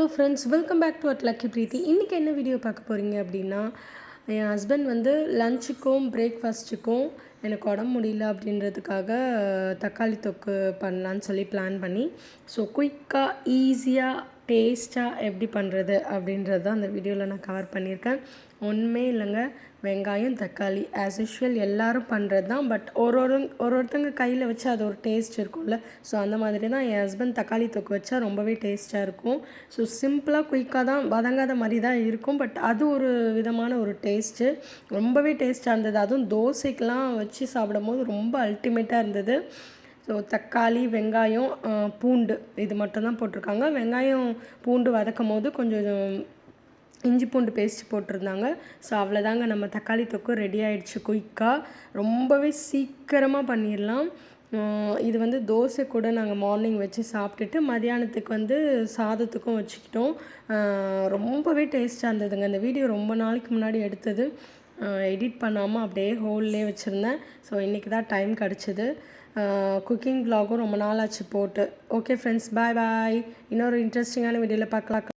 Hello friends, welcome back to at Lucky Preethi. இன்றைக்கி என்ன video பார்க்க போகிறீங்க அப்படின்னா, என் ஹஸ்பண்ட் வந்து லஞ்சுக்கும் பிரேக்ஃபாஸ்ட்டுக்கும் எனக்கு உடம்பு முடியல அப்படின்றதுக்காக தக்காளி தொக்கு பண்ணலான்னு சொல்லி பிளான் பண்ணி, ஸோ குயிக்காக ஈஸியாக டேஸ்ட்டாக எப்படி பண்ணுறது அப்படின்றது தான் அந்த வீடியோவில் நான் கவர் பண்ணியிருக்கேன். ஒன்றுமே இல்லைங்க, வெங்காயம் தக்காளி ஆஸ் யூஷுவல் எல்லோரும் பண்ணுறது தான். பட் ஒருத்தங்க கையில் வச்சு அது ஒரு டேஸ்ட் இருக்கும்ல. ஸோ அந்த மாதிரி தான் என் ஹஸ்பண்ட் தக்காளி தொக்கு வச்சா ரொம்பவே டேஸ்ட்டாக இருக்கும். ஸோ சிம்பிளாக குயிக்காக தான், வதங்காத மாதிரி தான் இருக்கும். பட் அது ஒரு விதமான ஒரு டேஸ்ட்டு, ரொம்பவே டேஸ்ட்டாக இருந்தது. அதுவும் தோசைக்கெலாம் வச்சு சாப்பிடும்போது ரொம்ப அல்டிமேட்டாக இருந்தது. ஸோ தக்காளி, வெங்காயம், பூண்டு இது மட்டும்தான் போட்டிருக்காங்க. வெங்காயம் பூண்டு வதக்கும் போது கொஞ்சம் இஞ்சி பூண்டு பேஸ்ட் போட்டிருந்தாங்க. ஸோ அவ்வளோதாங்க, நம்ம தக்காளி தொக்கு ரெடி ஆகிடுச்சு. குயிக்காக ரொம்பவே சீக்கிரமாக பண்ணிடலாம். இது வந்து தோசை கூட நாங்கள் மார்னிங் வச்சு சாப்பிட்டுட்டு மதியானத்துக்கு வந்து சாதத்துக்கும் வச்சுக்கிட்டோம். ரொம்பவே டேஸ்ட்டாக இருந்ததுங்க. இந்த வீடியோ ரொம்ப நாளைக்கு முன்னாடி எடுத்தது, எடிட் பண்ணாமல் அப்படியே ஹோல்லே வச்சுருந்தேன். ஸோ இன்றைக்கி தான் டைம் கிடச்சிது. குக்கிங் வ்ளாகும் ரொம்ப நாள் ஆச்சு போட்டு. ஓகே ஃப்ரெண்ட்ஸ், பாய் பாய். இன்னொரு இன்ட்ரெஸ்டிங்கான வீடியோவில் பார்க்கலாம்.